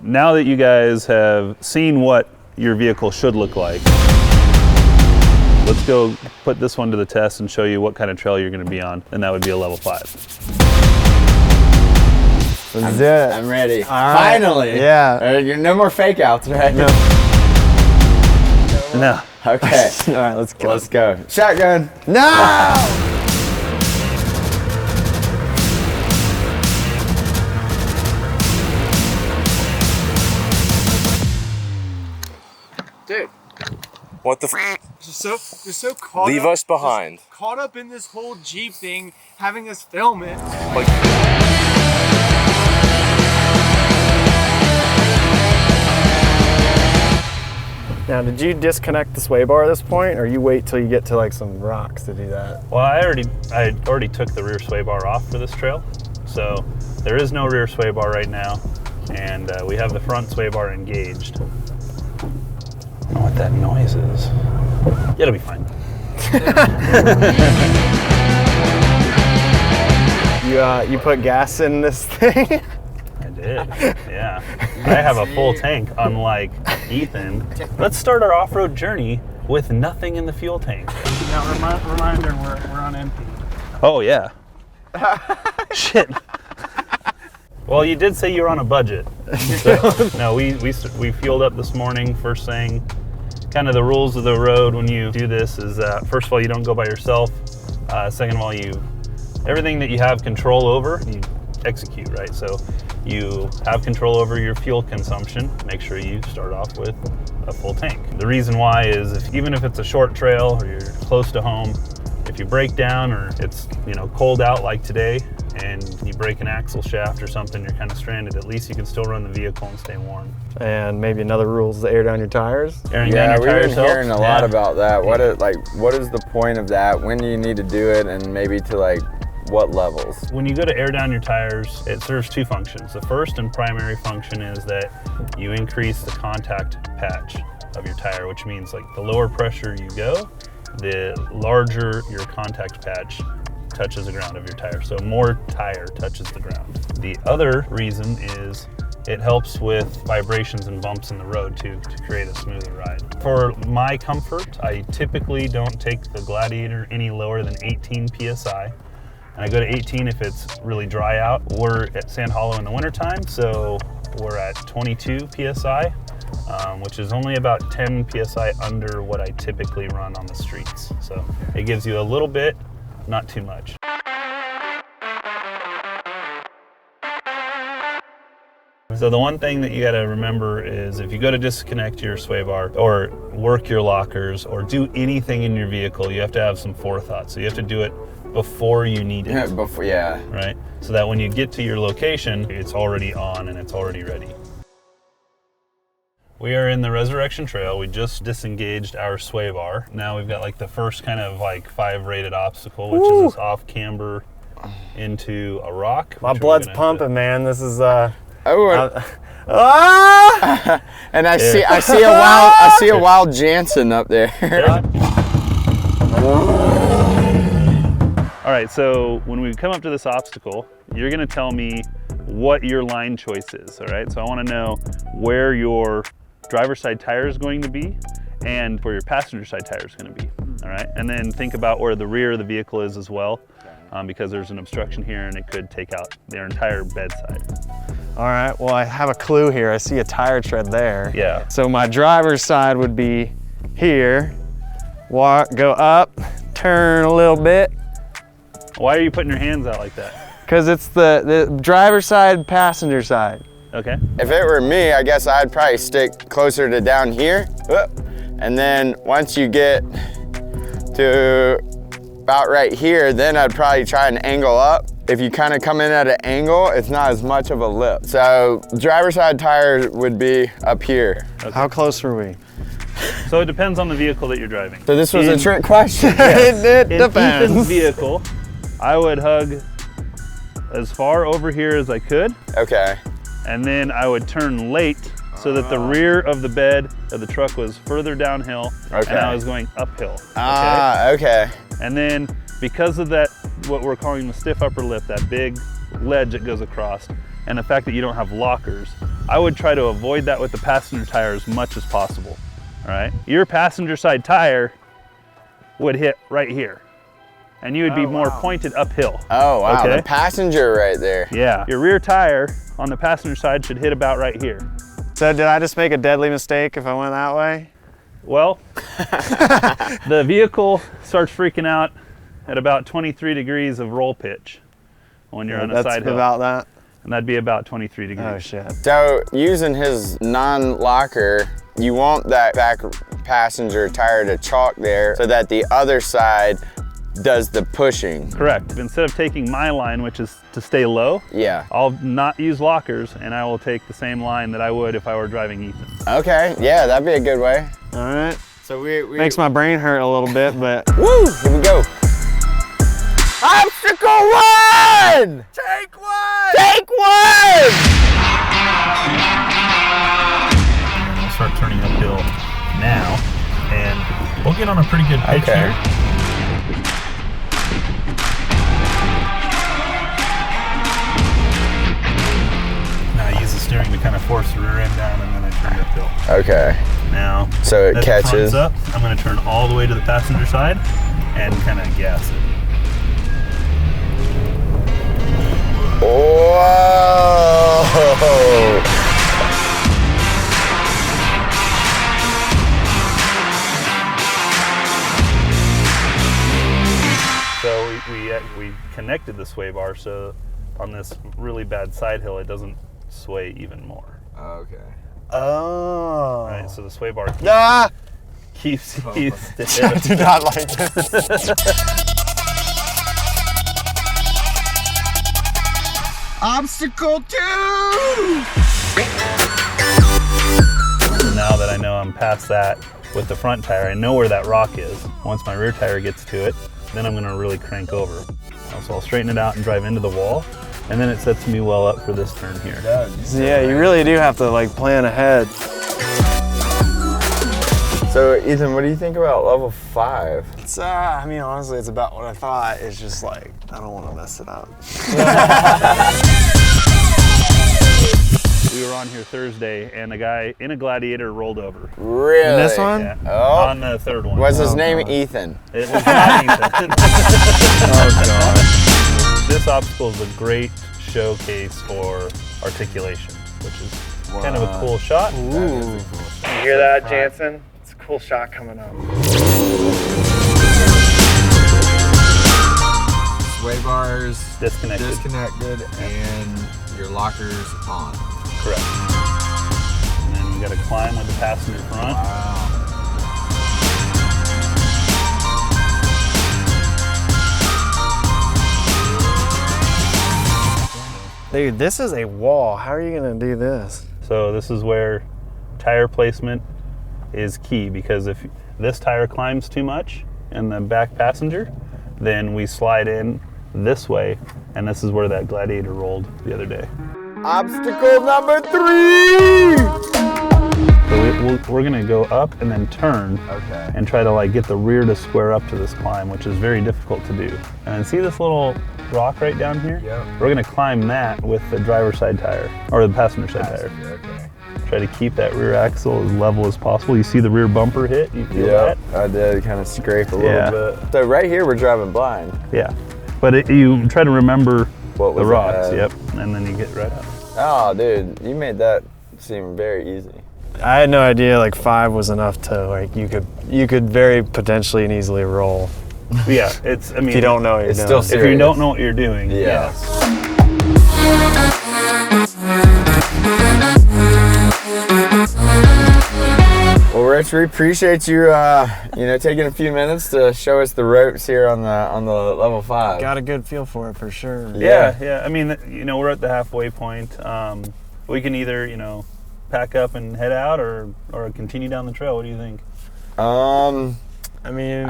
now that you guys have seen what your vehicle should look like, let's go put this one to the test and show you what kind of trail you're going to be on, and that would be a level 5. Let's do it. I'm ready. All right. Finally. Yeah. No more fake outs, right? No. No. Okay. All right, let's go. Let's go. Shotgun. No! Dude, What the f? you're so caught Leave up, us behind. just caught up in this whole Jeep thing, having us film it. Like, Now, did you disconnect the sway bar at this point, or you wait till you get to like some rocks to do that? Well, I already took the rear sway bar off for this trail, so there is no rear sway bar right now, and we have the front sway bar engaged. I don't know what that noise is. It'll be fine. You put gas in this thing? I did, yeah. I have a full tank, unlike Ethan. Let's start our off-road journey with nothing in the fuel tank. Now, reminder, we're on empty. Oh, yeah. Shit. Well, you did say you were on a budget. So, no, we fueled up this morning, first thing. Kind of the rules of the road when you do this is that, first of all, you don't go by yourself. Second of all, everything that you have control over, you execute, right? So you have control over your fuel consumption. Make sure you start off with a full tank. The reason why is even if it's a short trail or you're close to home, if you break down or it's cold out like today and you break an axle shaft or something, you're kind of stranded, at least you can still run the vehicle and stay warm. And maybe another rule is to air down your tires. Airing down your we've tires been hearing helps. a lot about that. What is the point of that? When do you need to do it, and maybe to what levels? When you go to air down your tires, it serves two functions. The first and primary function is that you increase the contact patch of your tire, which means the lower pressure you go, the larger your contact patch touches the ground of your tire. So more tire touches the ground. The other reason is it helps with vibrations and bumps in the road to create a smoother ride. For my comfort, I typically don't take the Gladiator any lower than 18 PSI. And I go to 18 if it's really dry out. We're at Sand Hollow in the wintertime, so we're at 22 PSI, which is only about 10 PSI under what I typically run on the streets. So it gives you a little bit, not too much. So the one thing that you gotta remember is if you go to disconnect your sway bar or work your lockers or do anything in your vehicle, you have to have some forethought. So you have to do it before you need it. Yeah. Right? So that when you get to your location, it's already on and it's already ready. We are in the Resurrection Trail. We just disengaged our sway bar. Now we've got the first kind of 5 rated obstacle, which is this off camber into a rock. My blood's pumping, man. This is And I Yeah. see a wild Jansen up there. All right, so when we come up to this obstacle, you're gonna tell me what your line choice is, all right? So I wanna know where your driver's side tire is going to be and where your passenger side tire is gonna be, all right? And then think about where the rear of the vehicle is as well, because there's an obstruction here and it could take out their entire bedside. all right. Well, I have a clue here. I see a tire tread there. Yeah. So my driver's side would be here. Go up, turn a little bit. Why are you putting your hands out like that? Because it's the driver's side, passenger side. Okay. If it were me, I guess I'd probably stick closer to down here. And then once you get to about right here, then I'd probably try and angle up. If you kind of come in at an angle, it's not as much of a lip. So driver's side tire would be up here. Okay. How close are we? So it depends on the vehicle that you're driving. So this was a trick question. It In depends. Ethan's vehicle, I would hug as far over here as I could, Okay. and then I would turn late so that the rear of the bed of the truck was further downhill, Okay. and I was going uphill. Okay. And then because of that, what we're calling the stiff upper lip, that big ledge that goes across, and the fact that you don't have lockers, I would try to avoid that with the passenger tire as much as possible, all right? Your passenger side tire would hit right here, and you would be more pointed uphill. Oh, wow, okay? the passenger right there. Yeah, your rear tire on the passenger side should hit about right here. So did I just make a deadly mistake if I went that way? Well, the vehicle starts freaking out at about 23 degrees of roll pitch when you're on a side hill. About that? And that'd be about 23 degrees. Oh shit. So using his non-locker, you want that back passenger tire to chalk there so that the other side does the pushing. Correct. Instead of taking my line, which is to stay low, Yeah. I'll not use lockers and I will take the same line that I would if I were driving Ethan. Okay, yeah, that'd be a good way. All right. So we Makes my brain hurt a little bit, but. Woo! Here we go. Obstacle 1! Take 1! Take 1! We'll start turning uphill now, and we'll get on a pretty good pitch here. Now I use the steering to kind of force the rear end down, and then I turn uphill. Okay. Now, So it that the catches. front's up, I'm going to turn all the way to the passenger side and kind of gas it. Whoa! So we connected the sway bar so on this really bad side hill it doesn't sway even more. Okay. Oh. All right, so the sway bar keeps I do not like this. Obstacle 2! Now that I know I'm past that with the front tire, I know where that rock is. Once my rear tire gets to it, then I'm gonna really crank over. So I'll straighten it out and drive into the wall, and then it sets me well up for this turn here. Yeah, you really do have to like plan ahead. So Ethan, what do you think about level 5? It's, I mean, honestly, it's about what I thought. It's just like, I don't want to mess it up. We were on here Thursday, and a guy in a Gladiator rolled over. Really? And this one? Yeah, Oh. on the third one. Was his name Ethan? It was not Ethan. Oh, God. This obstacle is a great showcase for articulation, which is kind of a cool shot. Ooh. You hear that, Jansen? It's a cool shot coming up. Sway bars Disconnected. and your lockers on. Correct. And then we got to climb with the passenger front. Dude, this is a wall. How are you gonna do this? So this is where tire placement is key, because if this tire climbs too much in the back passenger, then we slide in this way, and this is where that Gladiator rolled the other day. Obstacle number 3! So we're gonna go up and then turn and try to like get the rear to square up to this climb, which is very difficult to do. And then see this little rock right down here? Yep. We're gonna climb that with the driver's side tire, or the passenger side tire. Okay. Try to keep that rear axle as level as possible. You see the rear bumper hit? You feel that? I did kind of scrape a Yeah. little bit. So right here we're driving blind. Yeah. But you try to remember What the was rocks, ahead. yep, and then you get right up. Oh, dude, you made that seem very easy. I had no idea like 5 was enough to like you could very potentially and easily roll. Yeah, it's, I mean, If you don't know what you're It's doing. still if you don't know what you're doing, Yeah. yes. Well, Rich, we appreciate you, taking a few minutes to show us the ropes here on the level 5. Got a good feel for it for sure. Yeah. I mean, we're at the halfway point. We can either, pack up and head out or continue down the trail. What do you think? I mean,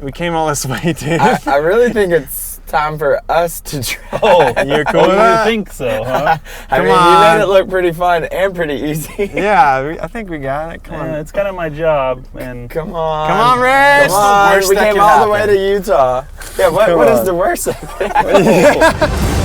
we came all this way, dude. I really think it's time for us to try. Oh, You're cool oh, with you that? think so, huh? I mean, on. you made it look pretty fun and pretty easy. Yeah, I think we got it. Come on. Yeah, it's kind of my job, and Come on. Come on, Rich. Come on. Worst We that came could all the way happen. to Utah. Yeah, what Come is on. the worst that could happen?